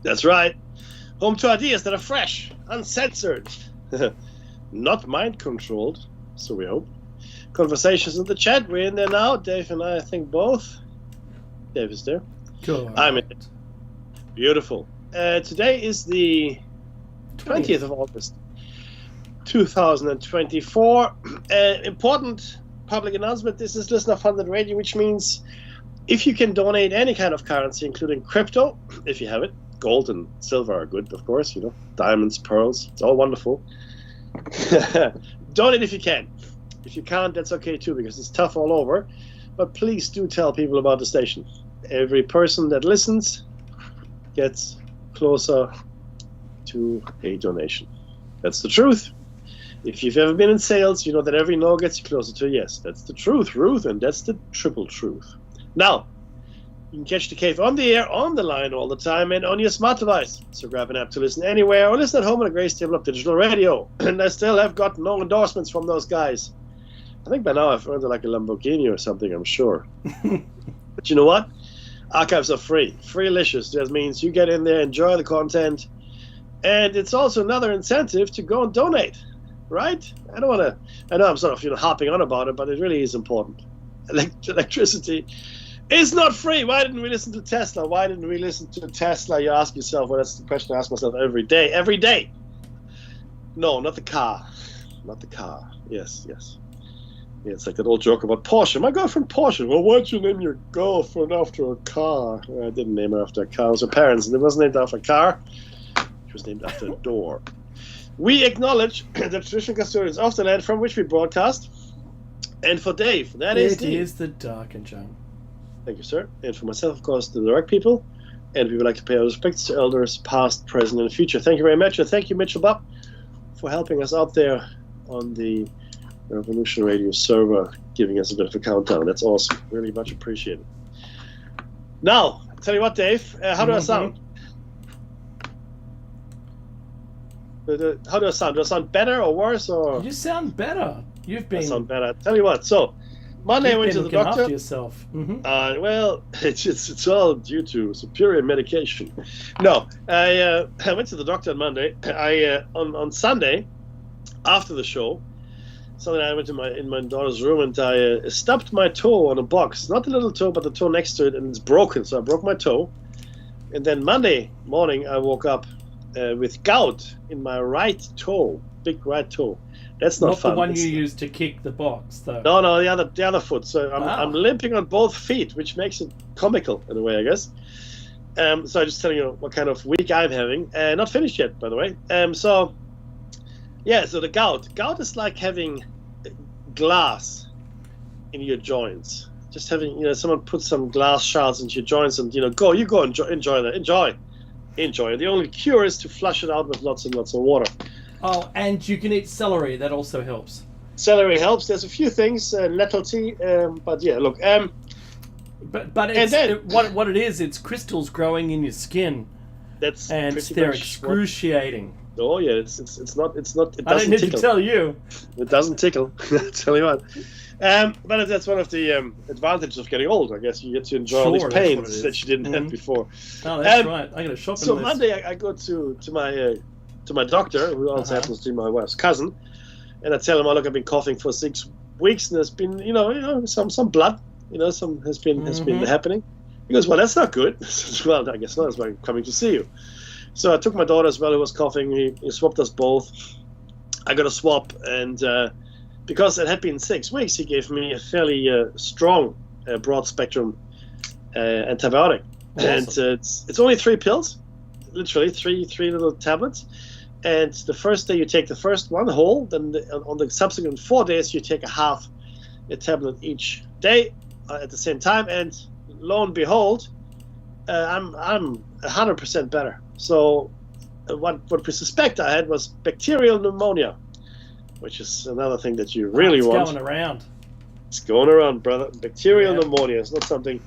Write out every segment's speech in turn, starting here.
That's right. Home to ideas that are fresh, uncensored, not mind-controlled, so we hope. Conversations in the chat. We're in there now. Dave and I think both. Dave is there. Cool. I'm in it. Beautiful. Today is the 20th of August, 2024. Important public announcement. This is listener-funded radio, which means if you can donate any kind of currency, including crypto, if you have it, gold and silver are good, of course, diamonds, pearls, it's all wonderful. Donate if you can. If you can't, that's okay too, because it's tough all over. But please do tell people about the station. Every person that listens gets closer to a donation. That's the truth. If you've ever been in sales, you know that every no gets you closer to a yes. That's the truth, Ruth, and that's the triple truth. Now, you can catch the cave on the air, on the line all the time, and on your smart device. So grab an app to listen anywhere, or listen at home on a Grace Table of Digital Radio. And I still have got no endorsements from those guys. I think by now I've earned like a Lamborghini or something, I'm sure. But you know what? Archives are free. Freelicious. That means you get in there, enjoy the content, and it's also another incentive to go and donate, right? I know I'm sort of harping on about it, but it really is important. Electricity is not free. Why didn't we listen to Tesla? Why didn't we listen to Tesla? You ask yourself. Well, that's the question I ask myself every day. Every day. No, not the car. Not the car. Yes. Yeah, it's like that old joke about Porsche. My girlfriend Porsche. Well, why'd you name your girlfriend after a car? I didn't name her after a car. It was her parents, and it wasn't named after a car. It was named after a door. We acknowledge the traditional custodians of the land from which we broadcast. And for Dave, that is the Dark and Jung. Thank you, sir. And for myself, of course, the direct people. And we would like to pay our respects to elders, past, present, and future. Thank you very much. And thank you, Mitchell Bob, for helping us out there on the Revolution Radio server, giving us a bit of a countdown. That's awesome. Really much appreciated. Now, I'll tell you what, Dave, how do I sound? How do I sound? Do I sound better or worse? Or you sound better. I sound better. I'll tell you what. So, Monday I went to the doctor. After yourself. Well, it's all due to superior medication. No, I went to the doctor on Monday. On Sunday, after the show, Sunday night I went in my daughter's room and I stubbed my toe on a box. Not the little toe, but the toe next to it, and it's broken. So I broke my toe. And then Monday morning I woke up with gout in my right toe, big right toe. That's not fun. The one you used to kick the box, though. No, the other foot. So I'm limping on both feet, which makes it comical in a way, I guess. So I'm just telling you what kind of week I'm having. Not finished yet, by the way. So the gout. Gout is like having glass in your joints. Just having, someone put some glass shards into your joints and, go enjoy that. Enjoy it. The only cure is to flush it out with lots and lots of water. Oh, and you can eat celery. That also helps. Celery helps. There's a few things, nettle tea, but yeah, look. But it's, what it is, it's crystals growing in your skin. That's and they're excruciating. Oh yeah, it's not. It doesn't I don't need tickle. to tell you. It doesn't tickle. I'll tell you what. But that's one of the advantages of getting old. I guess you get to enjoy all these pains that you didn't have before. Oh, that's right. I got a shopping So list. Monday I go to my doctor, who also happens to be my wife's cousin, and I tell him, look, I've been coughing for 6 weeks, and there's been, some blood, some has been happening. He goes, well, that's not good. I said, well, I guess not. That's why I'm coming to see you. So I took my daughter as well, who was coughing. He swabbed us both. I got a swab, and because it had been 6 weeks, he gave me a fairly strong, broad spectrum antibiotic, awesome. And it's only 3 pills, literally three little tablets. And the first day you take the first one whole, then on the subsequent 4 days you take a tablet each day at the same time, and lo and behold, I'm 100% better. So what we suspect I had was bacterial pneumonia, which is another thing that you really want. It's going around. It's going around, brother. Bacterial pneumonia is not something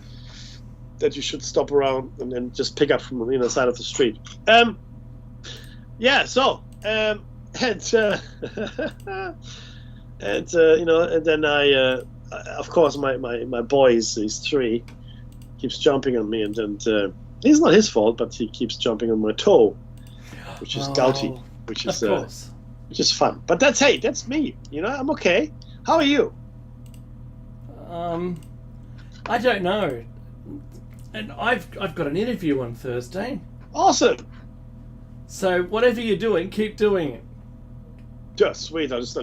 that you should stop around and just pick up from the side of the street. And then I, of course, my boy, he's 3, keeps jumping on me, and It's not his fault, but he keeps jumping on my toe, which is gouty, which is fun. But that's me. You know, I'm okay. How are you? I don't know, and I've got an interview on Thursday. Awesome. So whatever you're doing, keep doing it. Just sweet. I just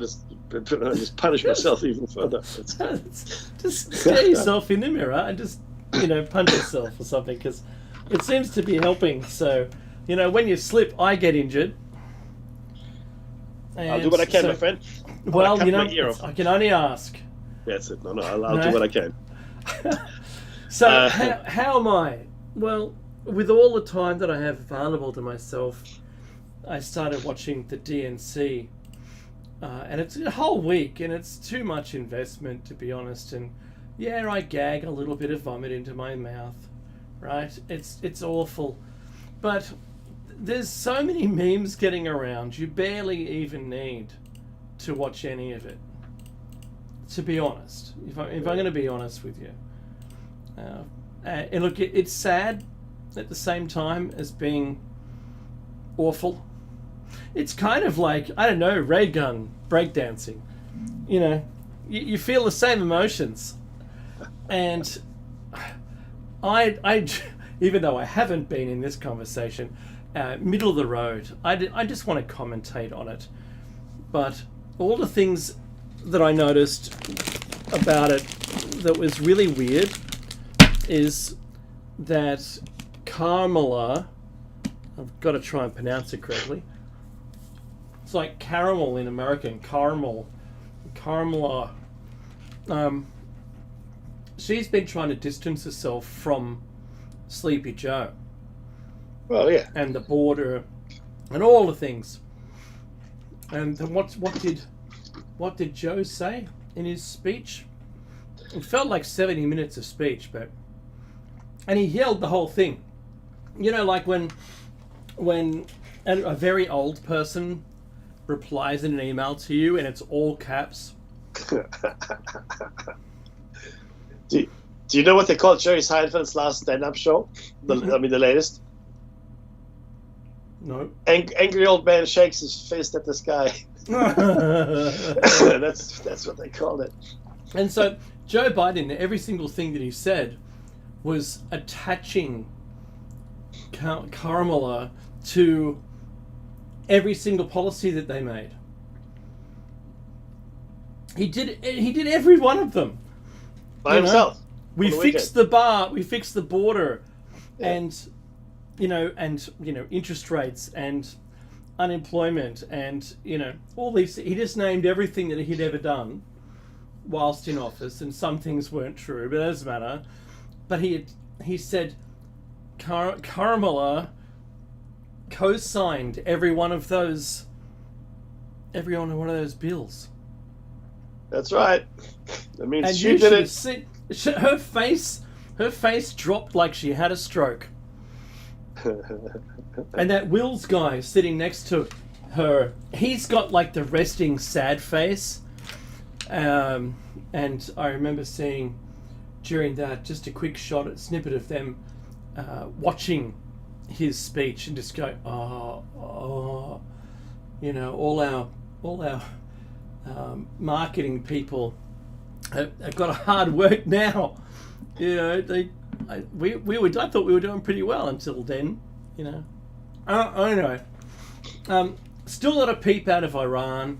punish myself even further. Just stare yourself in the mirror and just punch yourself or something, because it seems to be helping. So when you slip, I get injured. And I'll do what I can, my friend. Well, I can only ask. That's it. No, I'll do what I can. So how am I? Well, with all the time that I have available to myself, I started watching the DNC, and it's a whole week, and it's too much investment, to be honest. And yeah, I gag a little bit of vomit into my mouth, right? It's awful, but there's so many memes getting around. You barely even need to watch any of it, to be honest. If I'm going to be honest with you, and look, it's sad at the same time as being awful. It's kind of like, I don't know, ray gun breakdancing. You feel the same emotions, and I even though I haven't been in this conversation, middle of the road. I just want to commentate on it, but all the things that I noticed about it that was really weird is that Kamala, I've got to try and pronounce it correctly. It's like caramel in American, Kamala. She's been trying to distance herself from Sleepy Joe. Well, yeah. And the border, and all the things. And then what did Joe say in his speech? It felt like 70 minutes of speech, and he yelled the whole thing. Like when a very old person replies in an email to you and it's all caps. Do you know what they called Jerry Seinfeld's last stand-up show? The latest? No. Angry old man shakes his fist at the sky. That's what they called it. And so Joe Biden, every single thing that he said was attaching Kamala to every single policy that they made. He did every one of them by himself. We fixed the bar, we fixed the border, yeah. and interest rates and unemployment and all these. He just named everything that he'd ever done whilst in office, and some things weren't true, but it doesn't matter. But he said Kamala co-signed every one of those bills. That's right. That means and she did it. See, her face dropped like she had a stroke. And that Wills guy sitting next to her, he's got like the resting sad face. And I remember seeing during that just a quick snippet of them watching his speech and just go, all our marketing people have got a hard work now. I thought we were doing pretty well until then. Anyway, still not a peep out of Iran.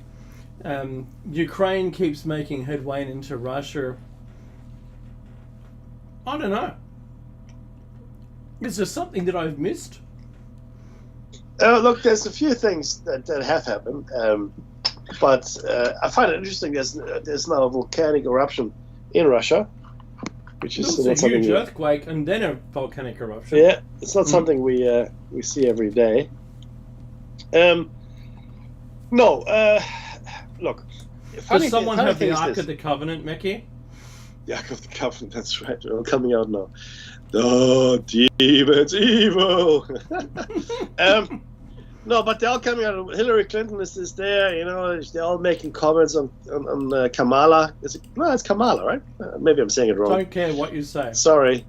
Ukraine keeps making headway into Russia. I don't know. Is there something that I've missed? Look, there's a few things that have happened, but I find it interesting. There's now a volcanic eruption in Russia, which is a huge earthquake and then a volcanic eruption. Yeah, it's not something we see every day. Look. Does someone have the Ark of the Covenant, Mickey? The Ark of the Covenant, that's right. They're all coming out now. The demon's evil. No, but they're all coming out. Hillary Clinton is there. They're all making comments on Kamala. No, it's Kamala, right? Maybe I'm saying it wrong. Don't care what you say. Sorry.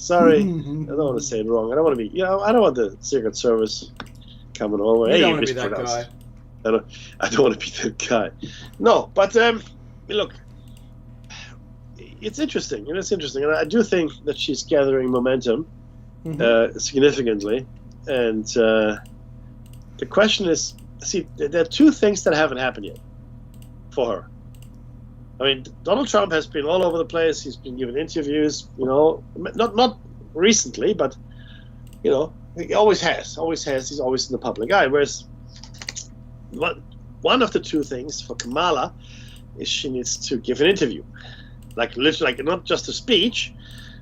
I don't want to say it wrong. I don't want to be. I don't want the Secret Service coming over. You Hey, don't want to be that guy. I don't want to be that guy. No, but look, it's interesting. It's interesting, and I do think that she's gathering momentum significantly. And the question is, see, there are two things that haven't happened yet for her. I mean, Donald Trump has been all over the place. He's been giving interviews. Not recently, but he always has. He's always in the public eye. Whereas one of the two things for Kamala is she needs to give an interview, literally, not just a speech,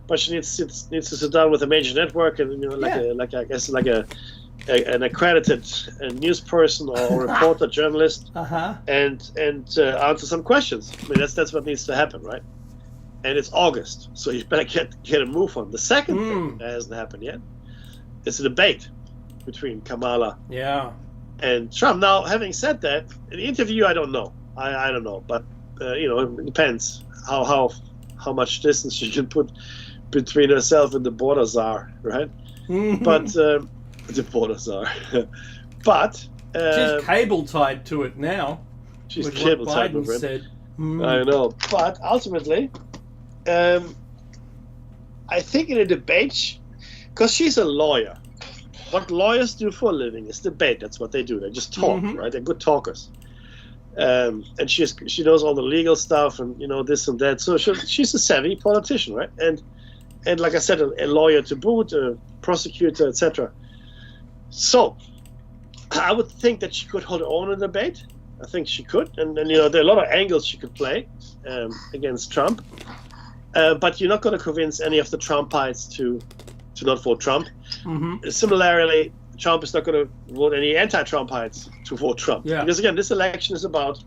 but she needs to sit down with a major network and an accredited news person or reporter, journalist, and answer some questions. I mean, that's what needs to happen, right? And it's August, so you better get a move on. The second thing that hasn't happened yet is a debate between Kamala and Trump. Now, having said that, the interview, I don't know. I don't know, but it depends how much distance she can put between herself and the border czar, right? But the border czar. But she's cable tied to it now. She's cable tied to it. Said. I know, but ultimately, I think in a debate, because she's a lawyer. What lawyers do for a living is debate. That's what they do. They just talk, right? They're good talkers. And she knows all the legal stuff and this and that. So she's a savvy politician, right? And like I said, a lawyer to boot, a prosecutor, etc. So I would think that she could hold her own in a debate. I think she could, and there are a lot of angles she could play against Trump. But you're not going to convince any of the Trumpites to not vote Trump. Similarly, Trump is not going to vote any anti-Trumpites to vote Trump. Yeah. Because again, this election is about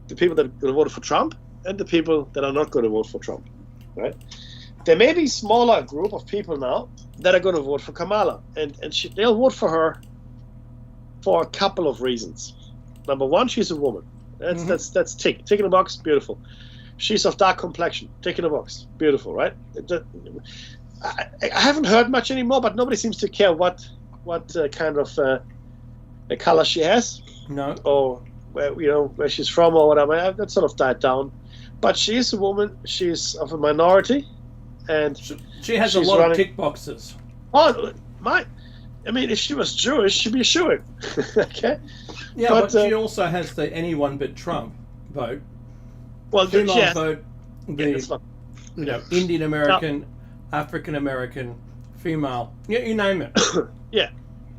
the people that are going to vote for Trump and the people that are not going to vote for Trump, right? There may be a smaller group of people now that are going to vote for Kamala, and they'll vote for her for a couple of reasons. Number one, she's a woman. That's tick in the box, beautiful. She's of dark complexion, tick in the box, beautiful, right? I haven't heard much anymore, but nobody seems to care what kind of color she has, or where she's from or whatever. That sort of died down. But she's a woman. She's of a minority, and she has a lot of tick boxes. Oh my! I mean, if she was Jewish, she'd be a shoo-in. Okay. Yeah, but she also has the anyone but Trump vote. Well, female vote, Indian American, African American, female. Yeah, you name it. Yeah,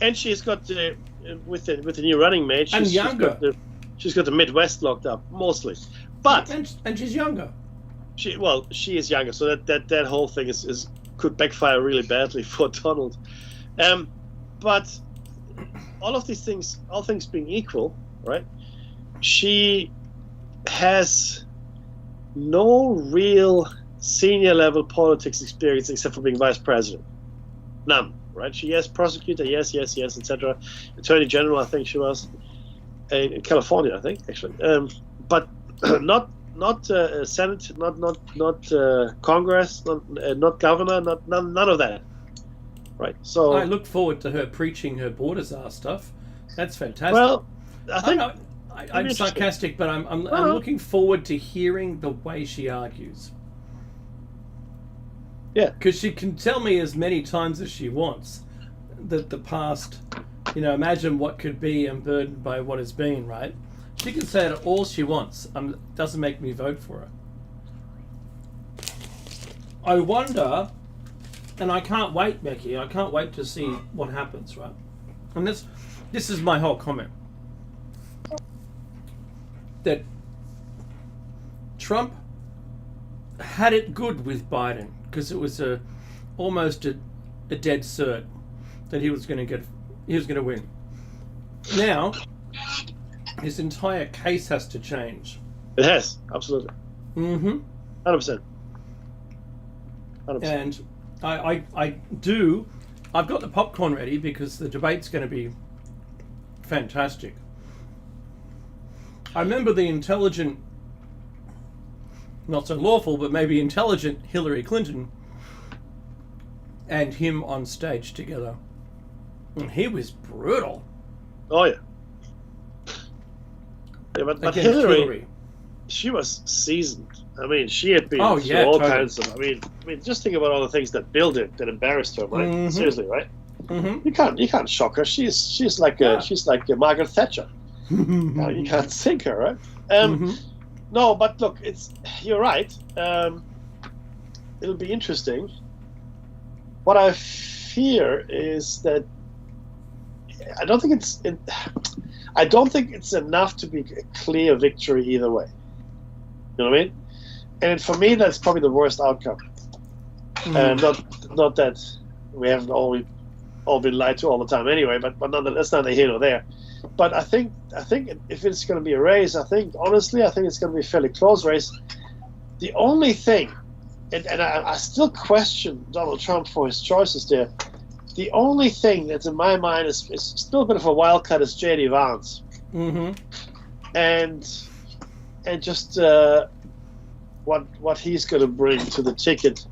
and she's got with the new running mate. And younger. She's got the Midwest locked up mostly, but and she's younger. She is younger, so that whole thing could backfire really badly for Donald. But all of these things, all things being equal, right? She has no real senior level politics experience except for being vice president. None, right? She is prosecutor, yes, etc. Attorney General, I think she was in California, I think actually, but not Senate, not Congress, not governor, none of that. Right. So I look forward to her preaching her border czar stuff. That's fantastic. Well, I think I'm sarcastic, but I'm looking forward to hearing the way she argues. Yeah, because she can tell me as many times as she wants that the past, imagine what could be unburdened by what has been. Right? She can say it all she wants. Doesn't make me vote for her. I wonder. And I can't wait, Becky. I can't wait to see what happens, right? And this is my whole comment. That Trump had it good with Biden because it was almost a dead cert that he was going to win. Now, his entire case has to change. It has, absolutely. 100%. 100%. And I've got the popcorn ready because the debate's going to be fantastic. I remember the intelligent, not so lawful, but maybe intelligent Hillary Clinton and him on stage together. And he was brutal. Oh, yeah. Yeah, but Against Hillary, she was seasoned. I mean, she had been through all kinds of. I mean, just think about all the things that Bill did that embarrassed her, right? Mm-hmm. Seriously, right? Mm-hmm. You can't shock her. She's like Margaret Thatcher. No, you can't sink her, right? No, but look, you're right. It'll be interesting. What I fear is that I don't think it's enough to be a clear victory either way. You know what I mean? And for me, that's probably the worst outcome. Not that we haven't all been lied to all the time anyway, but nonetheless, that's neither here nor there. But I think if it's going to be a race, honestly, I think it's going to be a fairly close race. The only thing, and I still question Donald Trump for his choices there. The only thing that's in my mind is still a bit of a wild card is J.D. Vance. Mm-hmm. And just what he's going to bring to the ticket,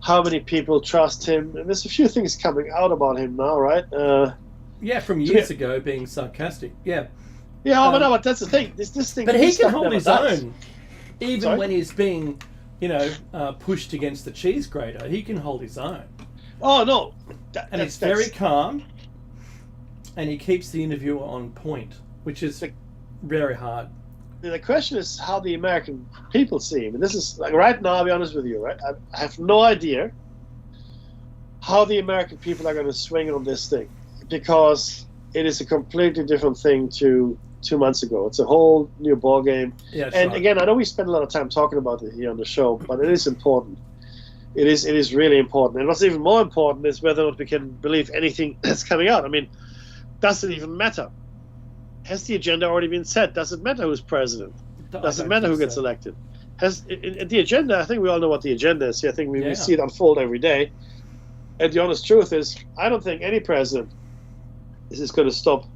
how many people trust him, and there's a few things coming out about him now, right? From years ago, being sarcastic. Yeah. Yeah, but that's the thing. This thing. But he can hold his own, even when he's being, pushed against the cheese grater. He can hold his own. Oh no, and he's very calm, and he keeps the interviewer on point, which is very hard. The question is how the American people see him. And this is like right now. I'll be honest with you, right? I have no idea how the American people are going to swing on this thing, because it is a completely different thing to 2 months ago. It's a whole new ball game. Yeah, and again, I know we spend a lot of time talking about it here on the show, but it is important. It is really important. And what's even more important is whether or not we can believe anything that's coming out. I mean, does it even matter? Has the agenda already been set? Does it matter who's president? Does it matter who gets elected? The agenda, I think we all know what the agenda is. I think we see it unfold every day. And the honest truth is, I don't think any president is going to stop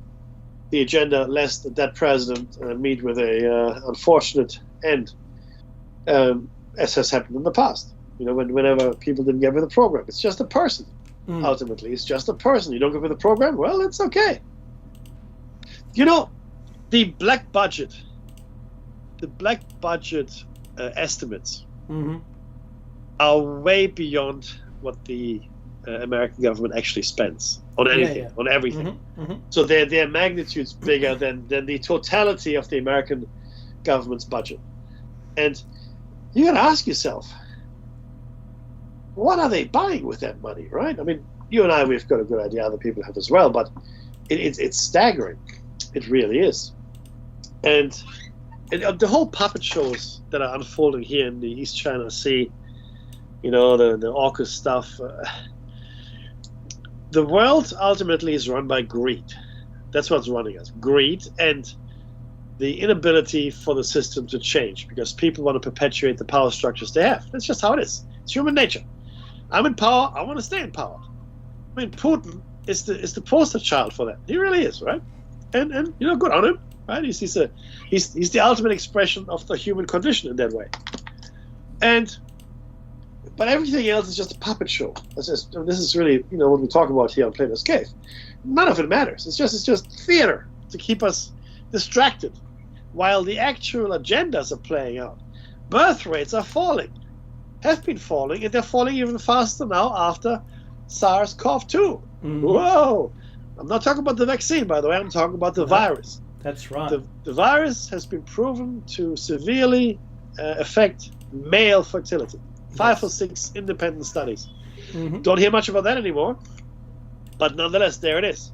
the agenda lest that president meet with a unfortunate end, as has happened in the past. Whenever people didn't get with the program. It's just a person, ultimately. It's just a person. You don't get with the program? Well, it's okay. The black budget estimates are way beyond what the American government actually spends on anything, on everything. So their magnitude's bigger than the totality of the American government's budget. And you got to ask yourself, what are they buying with that money, right? I mean, you and I, we've got a good idea. Other people have as well, but it's staggering. It really is. And the whole puppet shows that are unfolding here in the East China Sea, the AUKUS stuff. The world ultimately is run by greed. That's what's running us. Greed and the inability for the system to change because people want to perpetuate the power structures they have. That's just how it is. It's human nature. I'm in power. I want to stay in power. I mean, Putin is the poster child for that. He really is, right? And good on him, right? He's the ultimate expression of the human condition in that way. But everything else is just a puppet show. This is really what we talk about here on Plato's Cave. None of it matters. It's just theater to keep us distracted, while the actual agendas are playing out. Birth rates are falling. Have been falling, and they're falling even faster now after SARS-CoV-2. Whoa! I'm not talking about the vaccine, by the way. I'm talking about the virus. That's right. The virus has been proven to severely affect male fertility. 5 or 6 independent studies. Don't hear much about that anymore, but nonetheless, there it is.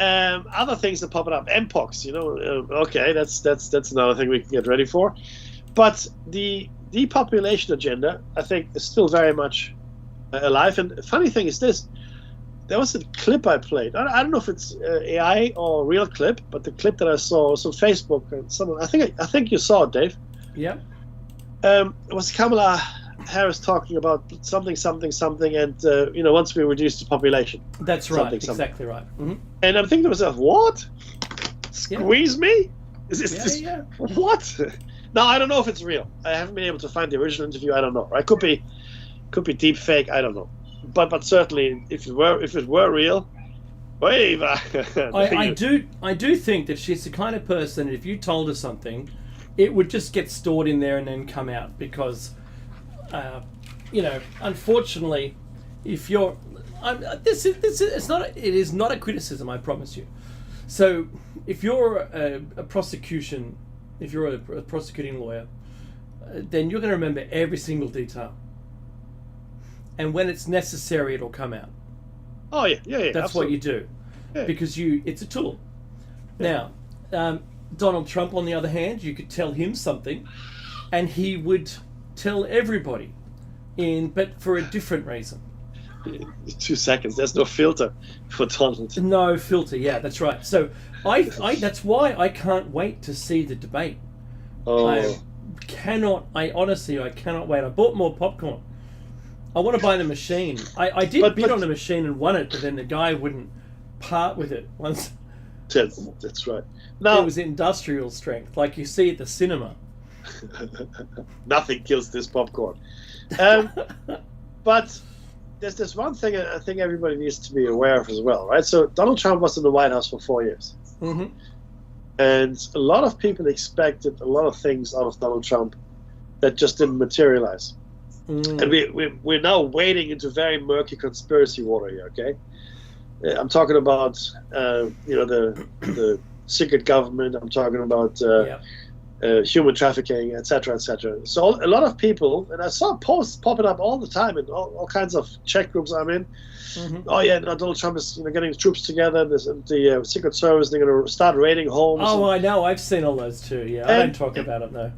Other things that popping up, Mpox. Okay, that's another thing we can get ready for. But the depopulation agenda, I think, is still very much alive. And the funny thing is this: there was a clip I played. I don't know if it's AI or a real clip, but the clip that I saw was on Facebook. And I think you saw it, Dave. Yeah. It was Kamala Harris talking about something, and once we reduce the population. That's right. Exactly right. Mm-hmm. And I'm thinking to myself, what? Squeeze me? Is this what? Now I don't know if it's real. I haven't been able to find the original interview. I don't know. Right? Could be deep fake. I don't know. But certainly, if it were real, wave. I do think that she's the kind of person. If you told her something, it would just get stored in there and then come out because, unfortunately, if you're, it is not a criticism. I promise you. So, if you're a prosecuting lawyer, then you're going to remember every single detail. And when it's necessary, it'll come out. Oh yeah. That's absolutely. what you do, because it's a tool. Now, Donald Trump, on the other hand, you could tell him something, and he would tell everybody, but for a different reason. 2 seconds. There's no filter for Donald. No filter. Yeah, that's right. So that's why I can't wait to see the debate. Oh. I cannot wait. I bought more popcorn. I want to buy the machine. I did bid on the machine and won it, but then the guy wouldn't part with it once. That's right. No, it was industrial strength, like you see at the cinema. Nothing kills this popcorn. But there's one thing I think everybody needs to be aware of as well, right? So Donald Trump was in the White House for 4 years. Mm-hmm. And a lot of people expected a lot of things out of Donald Trump that just didn't materialize. Mm. And we're now wading into very murky conspiracy water here, okay? I'm talking about, the secret government. I'm talking about human trafficking, etc., etc. So a lot of people, and I saw posts popping up all the time in all kinds of chat groups I'm in. Mm-hmm. Oh yeah, Donald Trump is getting the troops together. And the Secret Service, they're going to start raiding homes. Oh, I know. I've seen all those too. Yeah, I don't talk about it though.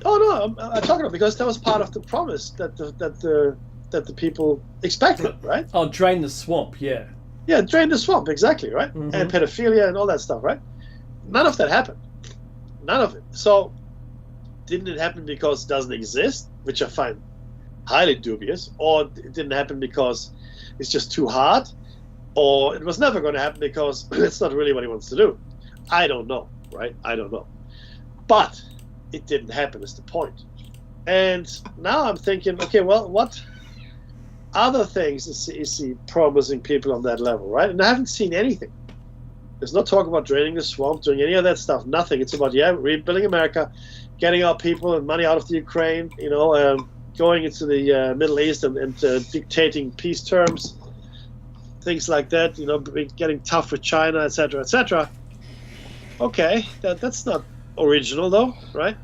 Oh no, I'm talking about because that was part of the promise that the people expected, right? Oh, drain the swamp. Yeah. Yeah, drain the swamp, exactly, right? Mm-hmm. And pedophilia and all that stuff, right? None of that happened. None of it. So, didn't it happen because it doesn't exist, which I find highly dubious, or it didn't happen because it's just too hard, or it was never going to happen because it's not really what he wants to do? I don't know, right? I don't know. But it didn't happen is the point. And now I'm thinking, okay, well, what other things is he promising people on that level, right? And I haven't seen anything. There's no talk about draining the swamp, doing any of that stuff. Nothing. It's about, rebuilding America, getting our people and money out of the Ukraine, going into the Middle East and dictating peace terms, things like that, getting tough with China, etc., etc. Okay, that's not original, though, right?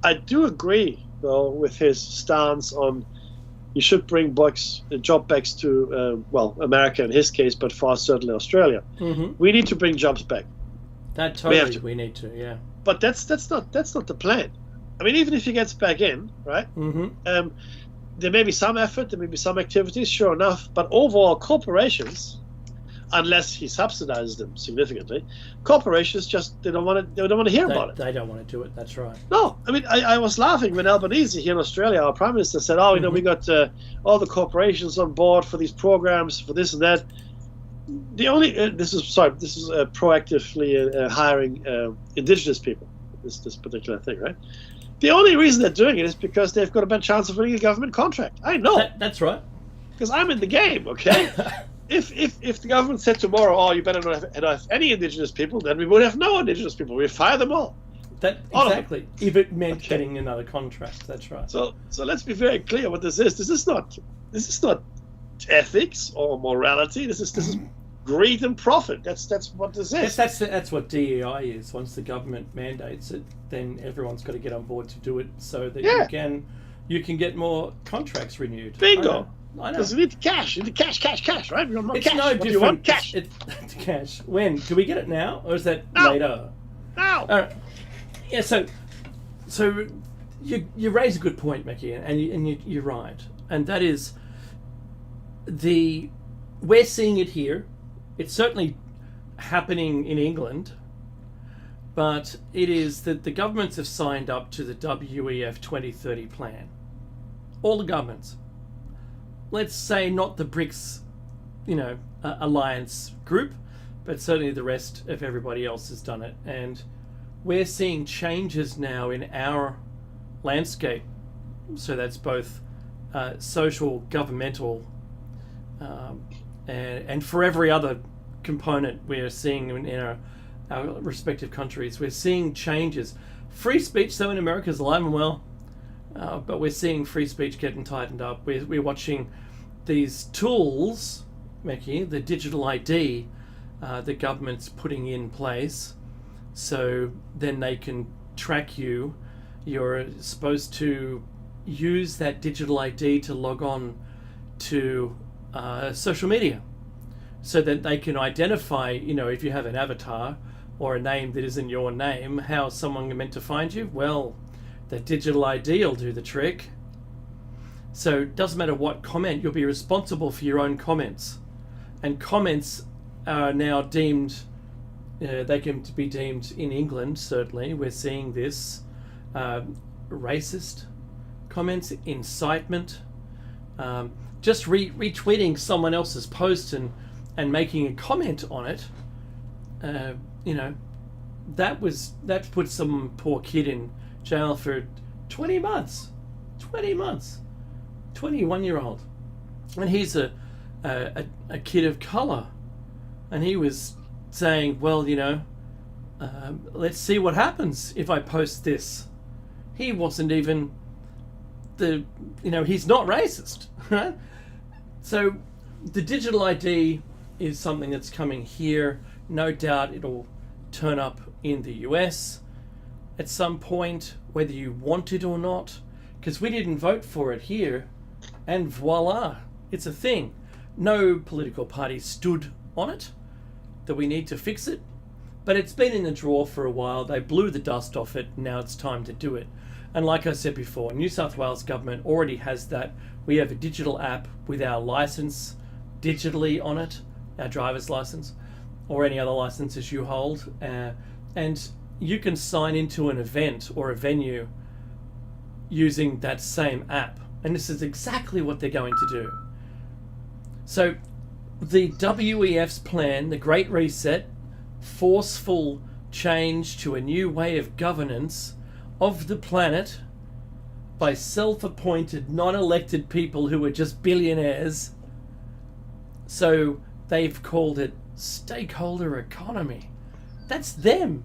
I do agree, though, with his stance on you should bring job backs to, America in his case, but for us, certainly Australia. Mm-hmm. We need to bring jobs back. That totally we need to, yeah. But that's not the plan. I mean, even if he gets back in, right? Mm-hmm. There may be some effort, there may be some activities, sure enough. But overall, corporations, unless he subsidizes them significantly, corporations just they don't want to hear about it. They don't want to do it. That's right. No, I mean I was laughing when Albanese here in Australia, our Prime Minister, said, "Oh, we got all the corporations on board for these programs, for this and that." The only this is proactively hiring Indigenous people. This particular thing, right? The only reason they're doing it is because they've got a better chance of winning a government contract. I know. That's right. Because I'm in the game, okay? If the government said tomorrow, oh, you better not have any Indigenous people, then we would have no Indigenous people. We'd fire them all. Exactly. If it meant getting another contract, that's right. So let's be very clear what this is. This is not ethics or morality. This is greed and profit. That's what this is. That's what DEI is. Once the government mandates it, then everyone's got to get on board to do it, so that you can get more contracts renewed. Bingo. I know. Because you need cash. You need cash, right? We want it's cash. no different. You want cash. It's cash. When? Do we get it now, or is that later? Now. All right. Yeah. So you raise a good point, Mickey, and you're right, and that is we're seeing it here. It's certainly happening in England, but it is that the governments have signed up to the WEF 2030 plan. all the governments. Let's say not the BRICS, alliance group, but certainly the rest of everybody else has done it. And we're seeing changes now in our landscape. So that's both social, governmental, and for every other component we're seeing in our respective countries. We're seeing changes. Free speech, though, in America is alive and well, but we're seeing free speech getting tightened up. We're watching these tools, Mickey, the digital ID, the government's putting in place, so then they can track you. You're supposed to use that digital ID to log on to social media, so that they can identify, if you have an avatar or a name that isn't your name, how someone meant to find you. Well, the digital ID will do the trick. So it doesn't matter what comment, you'll be responsible for your own comments. And comments are now deemed, they can be deemed, in England certainly, we're seeing this, racist comments, incitement, just retweeting someone else's post and making a comment on it. That put some poor kid in jail for 20 months. 21-year-old. And he's a kid of color. And he was saying, well, let's see what happens if I post this. He wasn't even he's not racist, right? So the digital ID is something that's coming here. No doubt it'll turn up in the US at some point, whether you want it or not, because we didn't vote for it here, and voila, it's a thing. No political party stood on it that we need to fix it, but it's been in the drawer for a while. They blew the dust off it, and now it's time to do it. And like I said before, New South Wales government already has that. We have a digital app with our license digitally on it, our driver's license, or any other licenses you hold, and you can sign into an event or a venue using that same app. And this is exactly what they're going to do. So the WEF's plan, the Great Reset, forceful change to a new way of governance of the planet by self-appointed, non-elected people who are just billionaires. So they've called it stakeholder economy. That's them.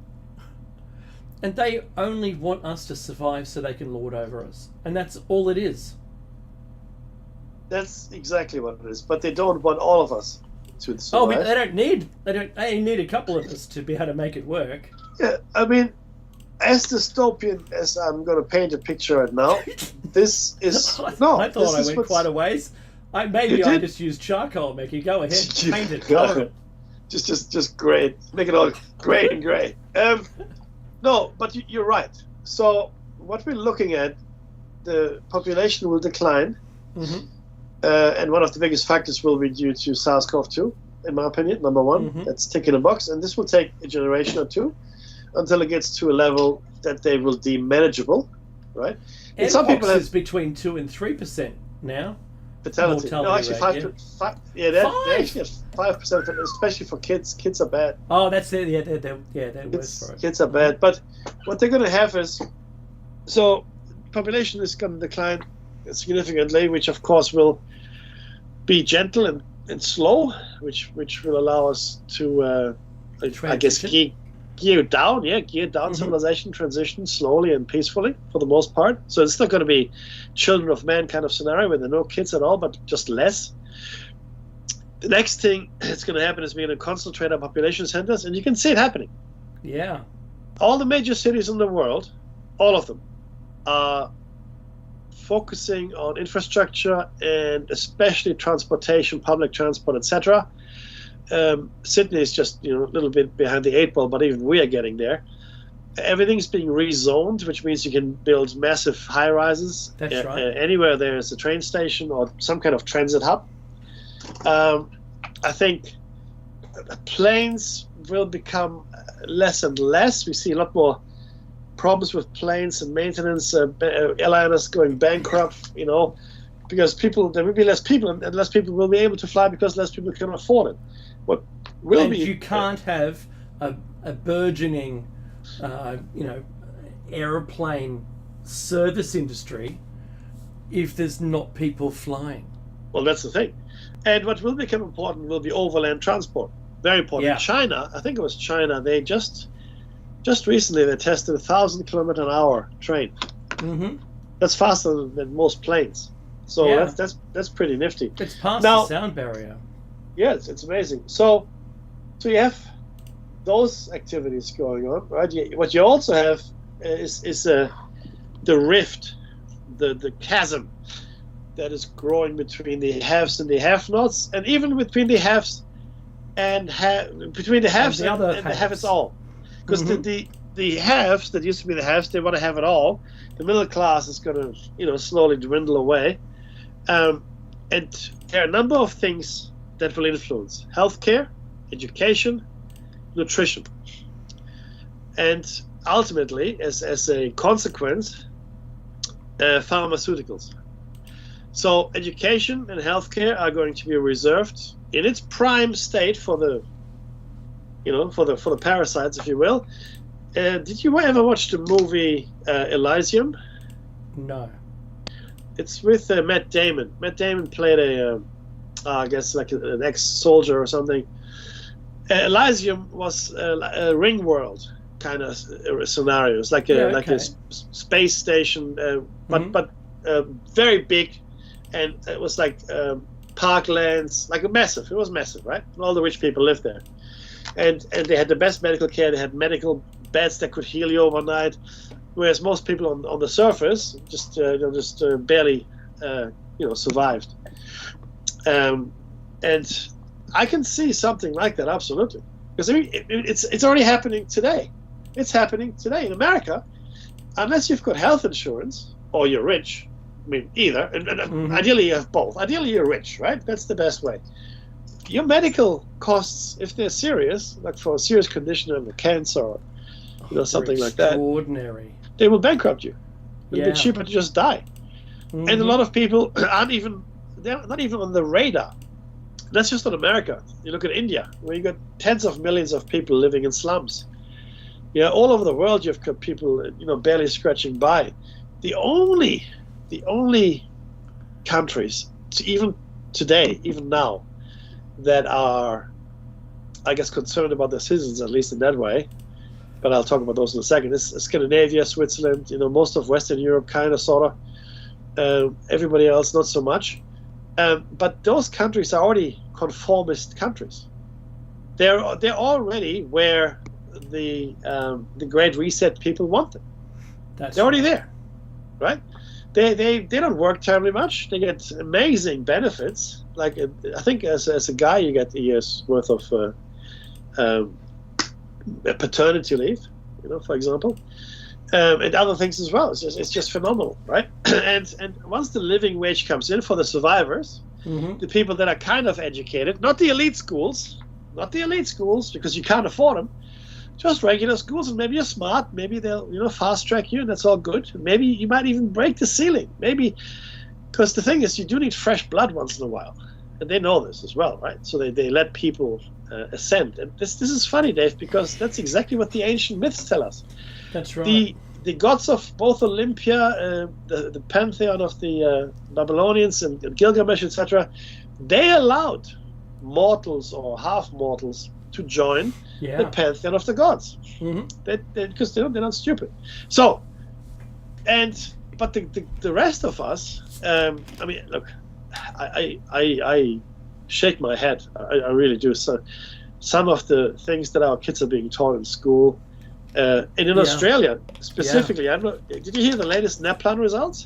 And they only want us to survive so they can lord over us. And that's all it is. That's exactly what it is. But they don't want all of us to survive. Oh, but they need a couple of us to be able to make it work. Yeah, I mean, as dystopian as I'm going to paint a picture right now, this is... I thought I went quite a ways. I just used charcoal, Mickey. Go ahead, paint it. Color it. Just great. Make it all great and grey. No, but you're right. So what we're looking at, the population will decline. Mm-hmm. And one of the biggest factors will be due to SARS-CoV-2, in my opinion, number one. Mm-hmm. That's ticking a box. And this will take a generation or two until it gets to a level that they will deem manageable, right? And some people have between 2 and 3% now. Fatality. No, actually, rate, 5. Yeah, they actually have 5%, especially for kids. Kids are bad. Oh, that's it. They're worse for it. Kids are bad. But what they're going to have is, so population is going to decline significantly, which of course will be gentle and slow, which will allow us to, I guess, gear down Mm-hmm. civilization, transition slowly and peacefully for the most part. So it's not going to be children of man kind of scenario where there are no kids at all, but just less. The next thing that's going to happen is we're going to concentrate our population centers, and you can see it happening. Yeah. All the major cities in the world, all of them, are focusing on infrastructure and especially transportation, public transport, etc. Sydney is just a little bit behind the 8 ball, but even we are getting there. Everything's being rezoned, which means you can build massive high rises. That's right. Anywhere there is a train station or some kind of transit hub. I think planes will become less and less. We see a lot more problems with planes and maintenance, airliners going bankrupt, because there will be less people, and less people will be able to fly because less people can afford it. What will And be you can't have a burgeoning, aeroplane service industry if there's not people flying. Well, that's the thing. And what will become important will be overland transport. Very important. Yeah. China, I think it was China, they just recently they tested a 1,000-kilometer-an-hour train. Mm-hmm. That's faster than most planes. So Yeah. that's pretty nifty. It's past Now, the sound barrier. Yes, it's amazing. So you have those activities going on, right? What you also have is the rift, the chasm that is growing between the haves and the have-nots, and even between the haves and between the haves and the have-it-all. Because the haves that used to be the haves, they want to have it all. The middle class is going to slowly dwindle away, and there are a number of things that will influence: healthcare, education, nutrition, and ultimately, as a consequence, pharmaceuticals. So education and healthcare are going to be reserved in its prime state for the parasites, if you will. Did you ever watch the movie Elysium? No. It's with Matt Damon. Matt Damon played I guess like an ex-soldier or something. Elysium was a ring world kind of scenario. It's like a space station, but very big, and it was like parklands, like massive. It was massive, right? And all the rich people lived there, and they had the best medical care. They had medical beds that could heal you overnight, whereas most people on the surface just barely survived. And I can see something like that, absolutely, because I mean it's already happening today. It's happening today in America. Unless you've got health insurance or you're rich, I mean either, and ideally you have both. Ideally you're rich, right? That's the best way. Your medical costs, if they're serious, like for a serious condition of cancer or something like that, extraordinary. They will bankrupt you. It'll be cheaper to just die. And a lot of people they're not even on the radar. That's just not America. You look at India, where you got tens of millions of people living in slums. All over the world you've got people, barely scratching by. The only countries, even today, even now, that are, I guess, concerned about their citizens, at least in that way, but I'll talk about those in a second, is Scandinavia, Switzerland, most of Western Europe, kind of, sort of. Everybody else, not so much. But those countries are already conformist countries. They're already where the Great Reset people want them. They're already there, right? They don't work terribly much. They get amazing benefits. Like I think as a guy you get a year's worth of paternity leave, for example, and other things as well. It's just phenomenal, right? and once the living wage comes in for the survivors, the people that are kind of educated, not the elite schools, because you can't afford them. Just regular schools, and maybe you're smart. Maybe they'll, fast track you, and that's all good. Maybe you might even break the ceiling. Maybe, because the thing is, you do need fresh blood once in a while, and they know this as well, right? So they let people ascend, and this is funny, Dave, because that's exactly what the ancient myths tell us. That's right. The gods of both Olympia, the pantheon of the Babylonians and Gilgamesh, etc., they allowed mortals or half-mortals to join the pantheon of the gods, because they're not stupid. So, but the rest of us, I mean, look, I shake my head. I really do. So, some of the things that our kids are being taught in school, and in Australia specifically, did you hear the latest NAPLAN results?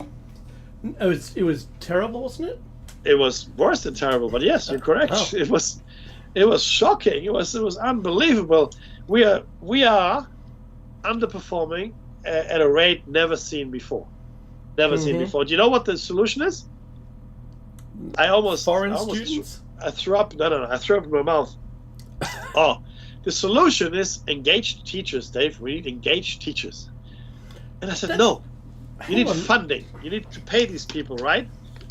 It was terrible, wasn't it? It was worse than terrible, but yes, you're correct. Oh. It was shocking. It was unbelievable. We are underperforming at a rate never seen before. Never seen before. Do you know what the solution is? Foreign students? I threw up. No. I threw up in my mouth. The solution is engaged teachers, Dave. We need engaged teachers. And I said, no, you need on. funding. You need to pay these people, right?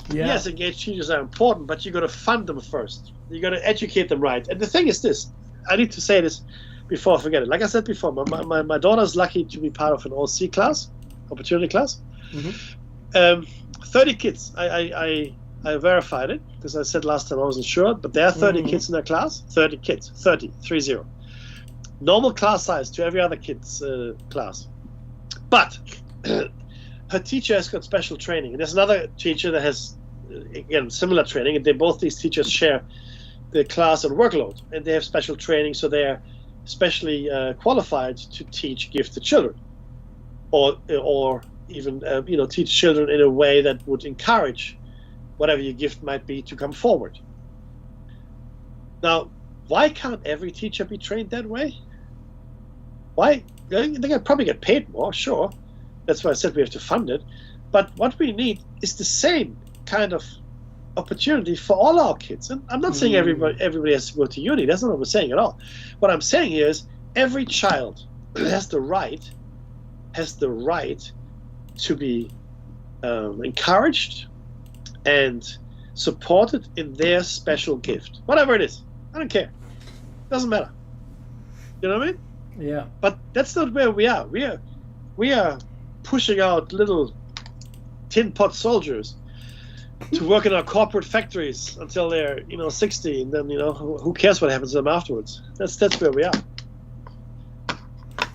Yeah. Yes, engaged teachers are important, but you got to fund them first. You got to educate them right. And the thing is this, I need to say this before I forget it. Like I said before, my daughter's lucky to be part of an OC class, opportunity class. 30 kids. I verified it because I said last time I wasn't sure, but there are 30 kids in their class. 30 kids, 30. Normal class size to every other kid's class. But her teacher has got special training. And there's another teacher that has, again, similar training. And both these teachers share the class and workload. And they have special training, so they're specially qualified to teach gifted children. Or even, teach children in a way that would encourage whatever your gift might be to come forward. Now, why can't every teacher be trained that way? Why? They can probably get paid more, sure. That's why I said we have to fund it. But what we need is the same kind of opportunity for all our kids. And I'm not saying everybody has to go to uni. That's not what I'm saying at all. What I'm saying here is every child has the right to be encouraged and supported in their special gift. Whatever it is. I don't care. Doesn't matter. You know what I mean? Yeah. But that's not where we are. We are pushing out little tin pot soldiers to work in our corporate factories until they're 60, and then who cares what happens to them afterwards? That's where we are.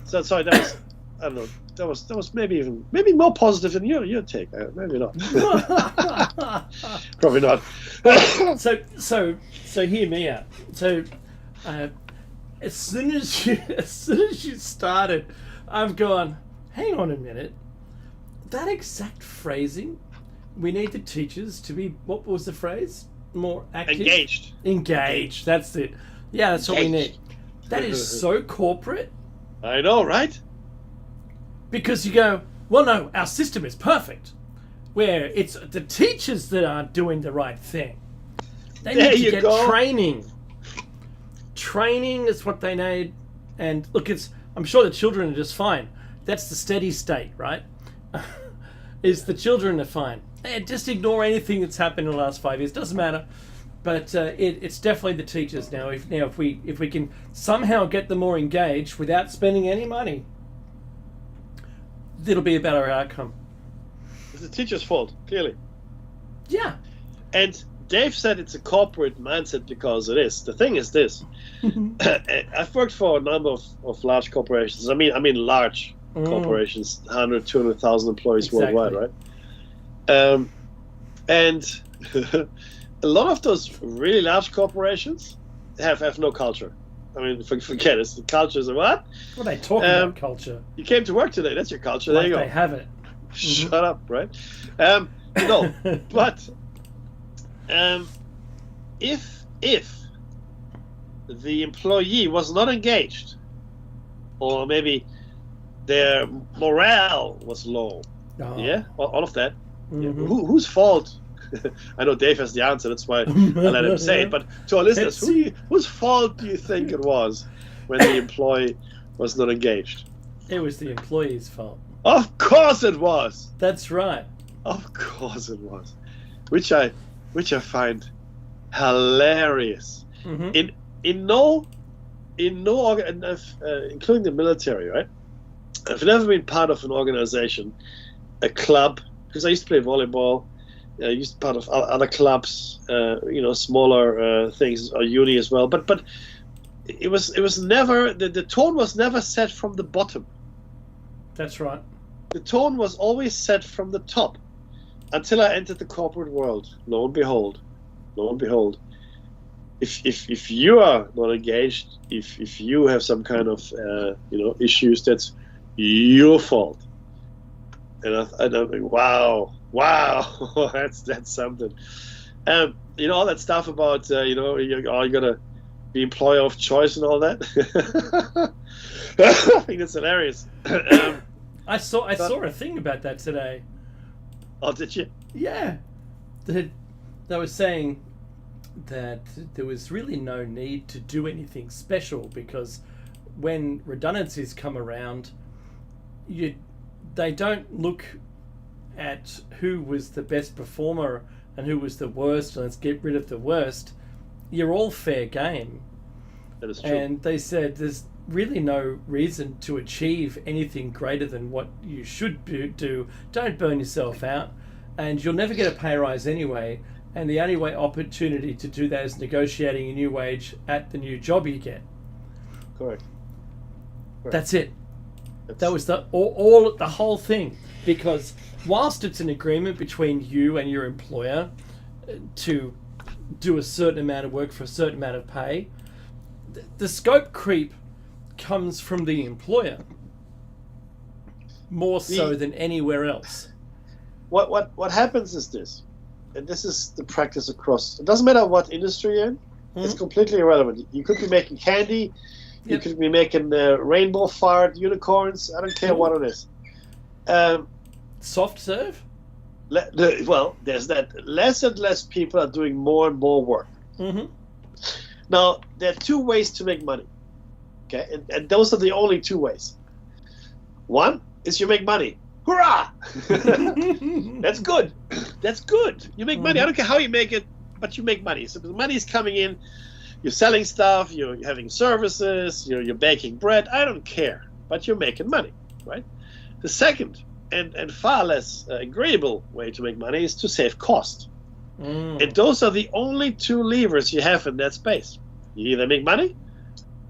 So sorry, that was I don't know. That was maybe more positive than your take. Maybe not. Probably not. So hear me out. So as soon as you started, I've gone, hang on a minute. That exact phrasing, we need the teachers to be, what was the phrase? More active? Engaged. That's it. Yeah, that's what we need. That is so corporate. I know, right? Because you go, well, no, our system is perfect. Where it's the teachers that aren't doing the right thing. They need to get training. Training is what they need. And look, I'm sure the children are just fine. That's the steady state, right? Is the children are fine. Just ignore anything that's happened in the last 5 years. Doesn't matter. But it's definitely the teachers now. If we can somehow get them more engaged without spending any money, it'll be a better outcome. It's the teacher's fault, clearly. Yeah. And Dave said it's a corporate mindset because it is. The thing is this. I've worked for a number of large corporations. I mean large corporations, 100, 200,000 employees worldwide, right? And a lot of those really large corporations have no culture. I mean, forget it. The culture is a what? What are they talking about, culture? You came to work today. That's your culture. There you go. They have it. Shut up, right? No, but if the employee was not engaged, or maybe their morale was low, all of that. Mm-hmm. Whose fault? I know Dave has the answer. That's why I let him say it. But to our listeners, whose fault do you think it was when the employee was not engaged? It was the employee's fault. Of course it was. That's right. Of course it was, which I find hilarious. Mm-hmm. Including the military, right? I've never been part of an organization, a club, because I used to play volleyball. I used to be part of other clubs, smaller things, or uni as well. But it was never, the tone was never set from the bottom. That's right. The tone was always set from the top, until I entered the corporate world. Lo and behold, if you are not engaged, if you have some kind of issues, that's your fault. And I'm like, wow, that's something. All that stuff about you gotta be employer of choice and all that. I think that's hilarious. I saw a thing about that today. Oh, did you? Yeah, that was saying that there was really no need to do anything special, because when redundancies come around, they don't look at who was the best performer and who was the worst, and let's get rid of the worst. You're all fair game. That is true. And they said there's really no reason to achieve anything greater than what you should do. Don't burn yourself out, and you'll never get a pay rise anyway. And the only way opportunity to do that is negotiating a new wage at the new job you get. Correct. That's it. That was the whole thing. Because whilst it's an agreement between you and your employer to do a certain amount of work for a certain amount of pay, the scope creep comes from the employer more so than anywhere else. What happens is this, and this is the practice across. It doesn't matter what industry you're in. It's completely irrelevant. You could be making candy. You could be making rainbow-fired unicorns. I don't care what it is. Soft serve? Well, there's that. Less and less people are doing more and more work. Mm-hmm. Now, there are two ways to make money. Okay, and those are the only two ways. One is you make money. Hurrah! That's good. That's good. You make money. I don't care how you make it, but you make money. So the money is coming in. You're selling stuff. You're having services. You're baking bread. I don't care, but you're making money, right? The second and far less agreeable way to make money is to save cost. And those are the only two levers you have in that space. You either make money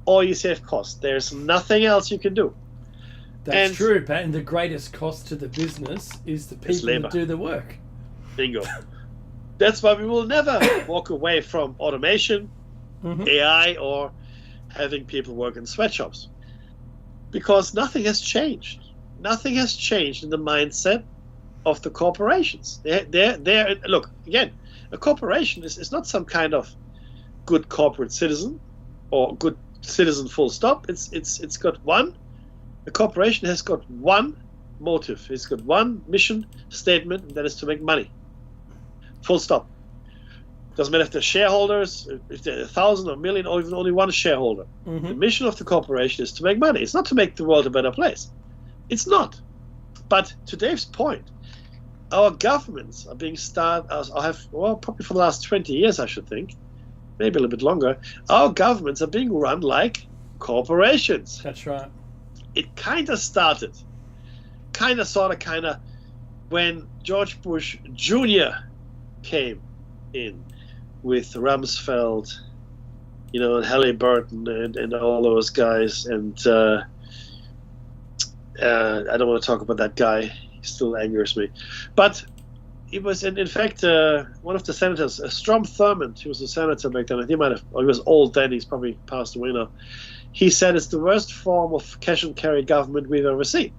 or you save cost. There's nothing else you can do. That's true, Pat. And the greatest cost to the business is the people that do the work. Bingo. That's why we will never walk away from automation, AI, or having people work in sweatshops. Because nothing has changed. Nothing has changed in the mindset of the corporations. They're look, again, a corporation is not some kind of good corporate citizen or good citizen full stop. It's got one. A corporation has got one motive. It's got one mission statement, and that is to make money. Full stop. Doesn't matter if they're shareholders, if they're 1,000 or 1,000,000 or even only one shareholder. The mission of the corporation is to make money. It's not to make the world a better place. It's not. But to Dave's point, our governments are being probably for the last 20 years, I should think, maybe a little bit longer, our governments are being run like corporations. That's right. It kind of started, when George Bush Jr. came in with Rumsfeld, and Halliburton and all those guys. And I don't want to talk about that guy. He still angers me. But it was, in fact, one of the senators, Strom Thurmond, he was a senator back then. He was old then. He's probably passed away now. He said it's the worst form of cash and carry government we've ever seen.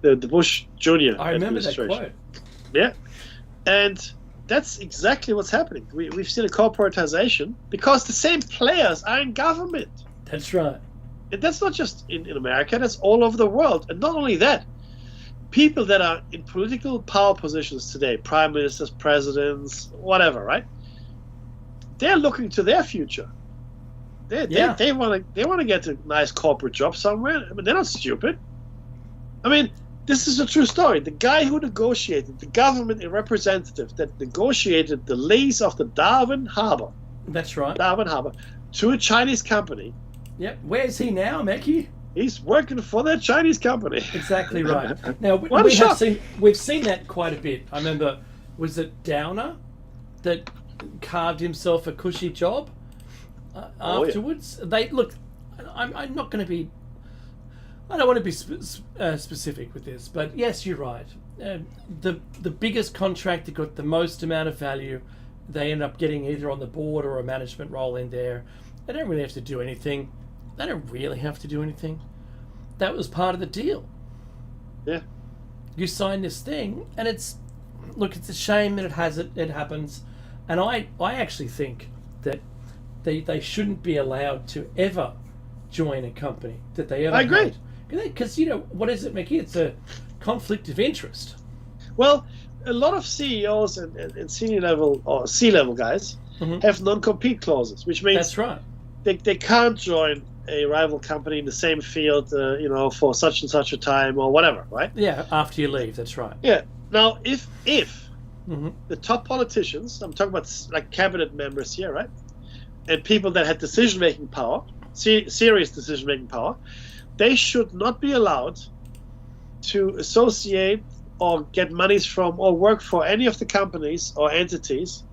The Bush Jr. I remember that administration. quote. Yeah. And that's exactly what's happening. We've seen a corporatization because the same players are in government. That's right. And that's not just in America, that's all over the world. And not only that, people that are in political power positions today, prime ministers, presidents, whatever, right? They're looking to their future. They want to get a nice corporate job somewhere. I mean, they're not stupid. I mean, this is a true story. The guy who negotiated, the government representative that negotiated the lease of the Darwin Harbor. That's right. Darwin Harbor to a Chinese company. Yep. Where's he now, Mackie? He's working for that Chinese company. Exactly right. Now we've seen that quite a bit. I remember, was it Downer that carved himself a cushy job afterwards? Yeah. They look. I'm not going to be. I don't want to be specific with this, but yes, you're right. The biggest contract that got the most amount of value, they end up getting either on the board or a management role in there. They don't really have to do anything. They don't really have to do anything. That was part of the deal. Yeah. You sign this thing, and it's a shame that it happens, and I actually think that they shouldn't be allowed to ever join a company that they ever. I agree. Because what is it, Mickey? It's a conflict of interest. Well, a lot of CEOs and senior level or C-level guys have non-compete clauses, which means that's right. They can't join a rival company in the same field, for such and such a time or whatever, right? Yeah, after you leave, that's right. Yeah. Now, if Mm-hmm. the top politicians, I'm talking about like cabinet members here, right, and people that had decision-making power, serious decision-making power, they should not be allowed to associate or get monies from or work for any of the companies or entities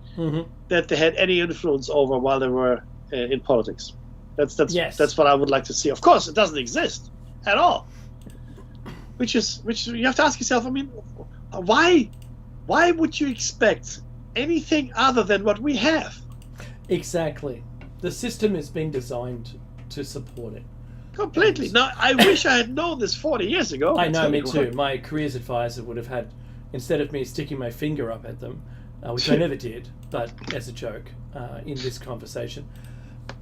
that they had any influence over while they were in politics. That's what I would like to see. Of course, it doesn't exist at all. Which you have to ask yourself. I mean, why would you expect anything other than what we have? Exactly. The system has been designed to support it. Completely. Now, I wish I had known this 40 years ago. I know, me too. My careers advisor would have had, instead of me sticking my finger up at them, which I never did, but as a joke in this conversation,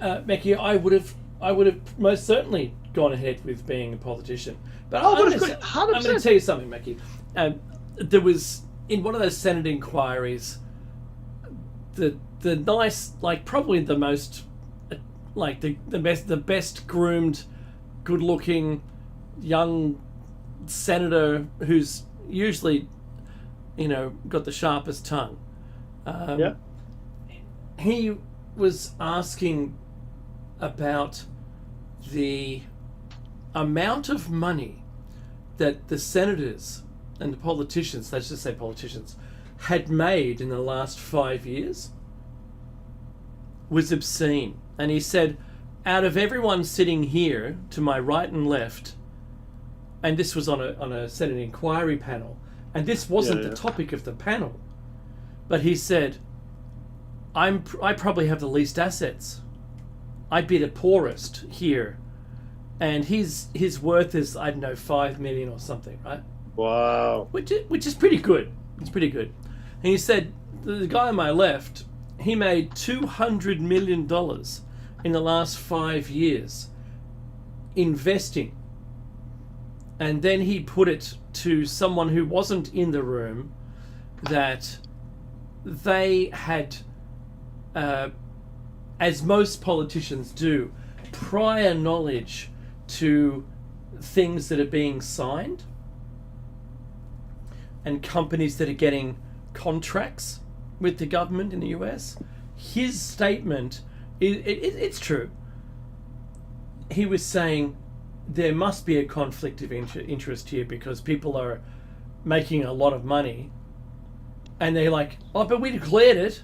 Meki, I would have most certainly gone ahead with being a politician. But I'm going to tell you something, Meki. There was, in one of those Senate inquiries, the nice, like probably the most, like the best groomed, good looking young senator who's usually, got the sharpest tongue. He was asking about the amount of money that the senators and the politicians, let's just say politicians, had made in the last 5 years was obscene. And he said, out of everyone sitting here to my right and left, and this was on a Senate inquiry panel, and this wasn't the topic of the panel, but he said, I probably have the least assets. I'd be the poorest here, and his worth is, I don't know, 5 million or something, right? Wow. Which is pretty good. It's pretty good. And he said, the guy on my left, he made $200 million in the last 5 years investing. And then he put it to someone who wasn't in the room that they had, as most politicians do, prior knowledge to things that are being signed and companies that are getting contracts with the government in the US. His statement, it's true. He was saying there must be a conflict of interest here because people are making a lot of money, and they're like, oh, but we declared it,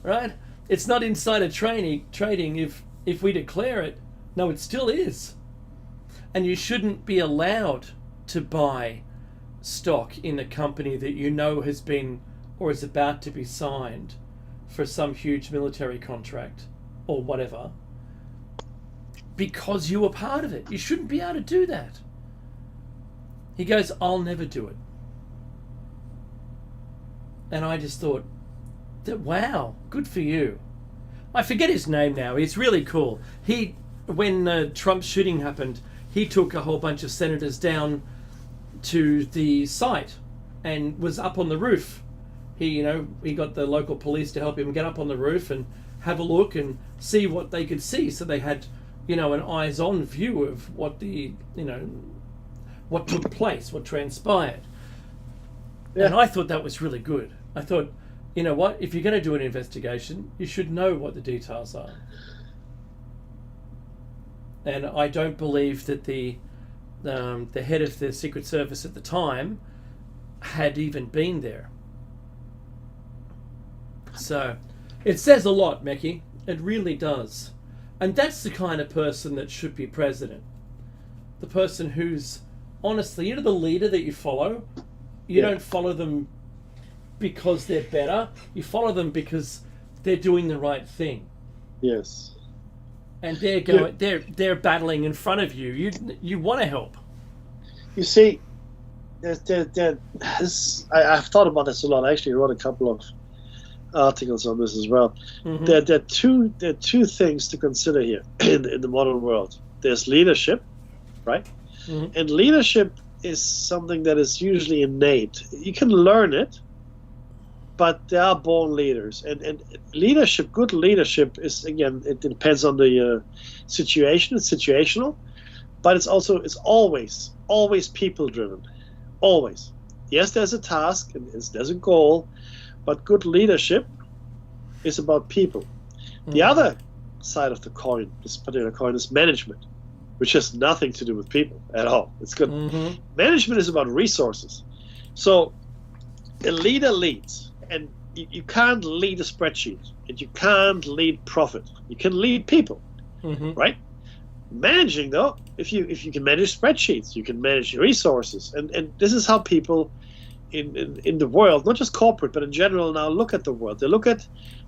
right? It's not insider trading if we declare it. No, it still is. And you shouldn't be allowed to buy stock in a company that you know has been or is about to be signed for some huge military contract or whatever, because you were part of it. You shouldn't be able to do that. He goes, I'll never do it. And I just thought, wow, good for you. I forget his name now. He's really cool. When Trump's shooting happened, he took a whole bunch of senators down to the site and was up on the roof. He got the local police to help him get up on the roof and have a look and see what they could see. So they had, an eyes-on view of what what took place, what transpired. Yeah. And I thought that was really good. I thought, you know what? If you're going to do an investigation, you should know what the details are. And I don't believe that the head of the Secret Service at the time had even been there. So it says a lot, Meki. It really does. And that's the kind of person that should be president. The person who's, honestly, the leader that you follow, you don't follow them because they're better. You follow them because they're doing the right thing. Yes. And they're going. They're battling in front of you. You want to help. You see, I've thought about this a lot. I actually wrote a couple of articles on this as well. Mm-hmm. There are two things to consider here in the modern world. There's leadership, right? Mm-hmm. And leadership is something that is usually innate. You can learn it, but they are born leaders. And leadership, good leadership is, again, it depends on the situation. It's situational, but it's always people driven. Always. Yes, there's a task and there's a goal, but good leadership is about people. The other side of the coin, this particular coin, is management, which has nothing to do with people at all. It's good. Management is about resources. So a leader leads, and you can't lead a spreadsheet, and you can't lead profit. You can lead people, right? Managing, though, if you can manage spreadsheets, you can manage resources, and this is how people in the world, not just corporate, but in general, now look at the world. They look at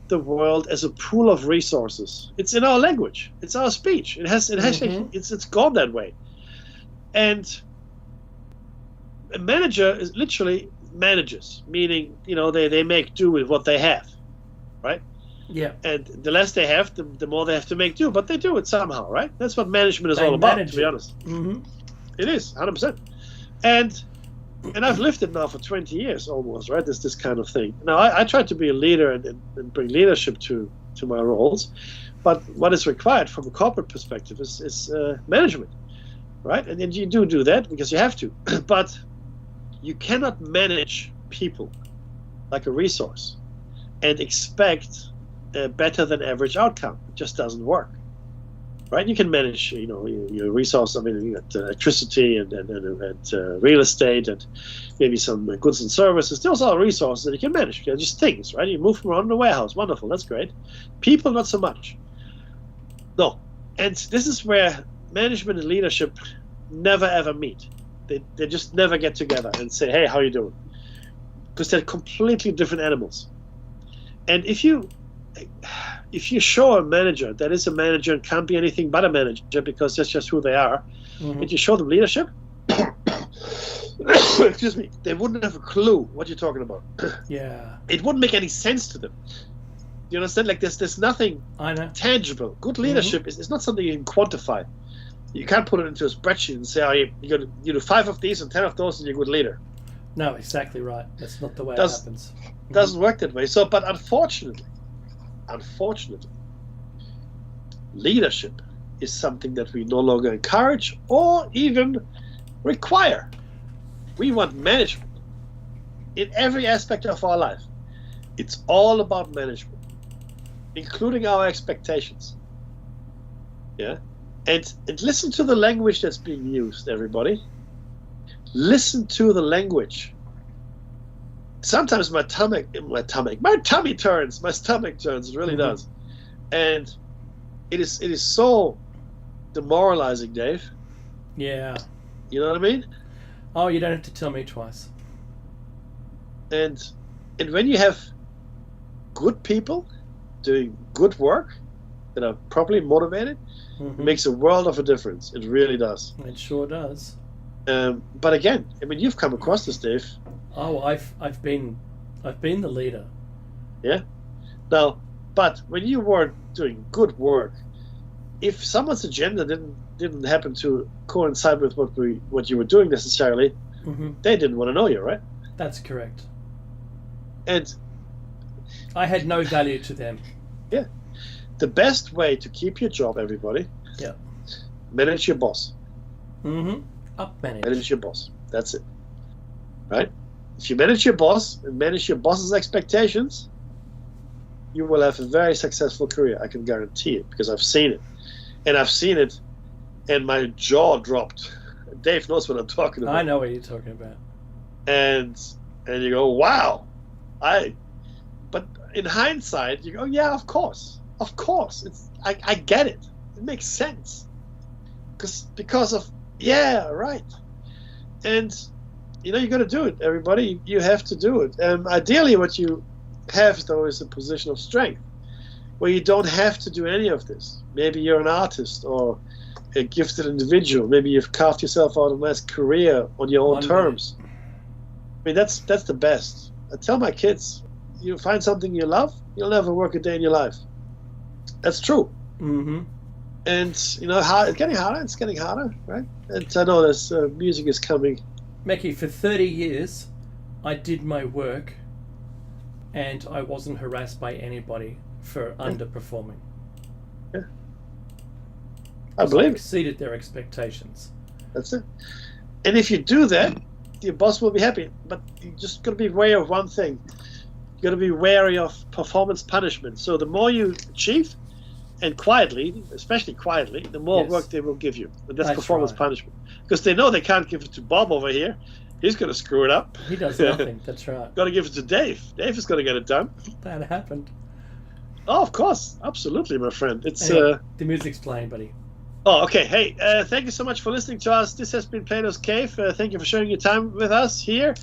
the world as a pool of resources. It's in our language. It's our speech. It's gone that way. And a manager is literally manages, meaning, they make do with what they have, right? Yeah. And the less they have, the more they have to make do, but they do it somehow, right? That's what management is all about, to be honest. It is, 100%. And I've lived it now for 20 years almost, right? This kind of thing. Now, I try to be a leader and bring leadership to my roles, but what is required from a corporate perspective is management, right? And you do that because you have to, but you cannot manage people like a resource and expect a better than average outcome. It just doesn't work. Right, you can manage, your resource. I mean, you got electricity and real estate and maybe some goods and services. Those are resources that you can manage. They're just things, right? You move from around the warehouse. Wonderful, that's great. People, not so much. No, and this is where management and leadership never ever meet. They just never get together and say, "Hey, how you doing?" Because they're completely different animals. And if you show a manager that is a manager and can't be anything but a manager because that's just who they are, and you show them leadership, excuse me, they wouldn't have a clue what you're talking about. Yeah. It wouldn't make any sense to them. You understand? Like there's nothing tangible. Good leadership is not something you can quantify. You can't put it into a spreadsheet and say, you do 5 of these and 10 of those and you're a good leader. No, exactly right. That's not the way it happens. Doesn't work that way. So, but unfortunately, leadership is something that we no longer encourage or even require. We want management in every aspect of our life. It's all about management, including our expectations. Yeah, and listen to the language that's being used, everybody. Listen to the language. Sometimes my stomach turns. My stomach turns. It really does, and it is so demoralizing, Dave. Yeah. You know what I mean? Oh, you don't have to tell me twice. And when you have good people doing good work that are properly motivated, it makes a world of a difference. It really does. It sure does. But again, I mean, you've come across this, Dave. Oh, I've been the leader. Yeah. Now, but when you were doing good work, if someone's agenda didn't happen to coincide with what you were doing necessarily, they didn't want to know you, right? That's correct. And I had no value to them. Yeah. The best way to keep your job, everybody. Yeah. Manage your boss. Manage your boss. That's it. Right? If you manage your boss and manage your boss's expectations, you will have a very successful career. I can guarantee it because I've seen it. And I've seen it and my jaw dropped. Dave knows what I'm talking about. I know what you're talking about. And you go, wow. But in hindsight, you go, yeah, of course. Of course. I get it. It makes sense. Because of, yeah, right. And you got to do it, everybody. You have to do it. Ideally, what you have, though, is a position of strength where you don't have to do any of this. Maybe you're an artist or a gifted individual. Maybe you've carved yourself out a nice career on your own terms. I mean, that's the best. I tell my kids, you find something you love, you'll never work a day in your life. That's true. And it's getting harder, right? And I know this music is coming. Mackie, for 30 years, I did my work and I wasn't harassed by anybody for underperforming. Yeah. I 'Cause believe it. exceeded their expectations. That's it. And if you do that, your boss will be happy. But you just got to be aware of one thing. You got to be wary of performance punishment. So the more you achieve, and quietly, especially quietly, the more Yes. work they will give you. And that's That's performance right. punishment. Because they know they can't give it to Bob over here. He's going to screw it up. He does nothing. That's right. Got to give it to Dave. Dave is going to get it done. That happened. Oh, of course. Absolutely, my friend. It's Anyway, the music's playing, buddy. Oh, okay. Hey, thank you so much for listening to us. This has been Plato's Cave. Thank you for sharing your time with us here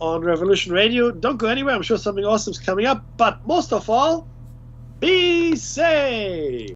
on Revolution Radio. Don't go anywhere. I'm sure something awesome is coming up. But most of all, be safe.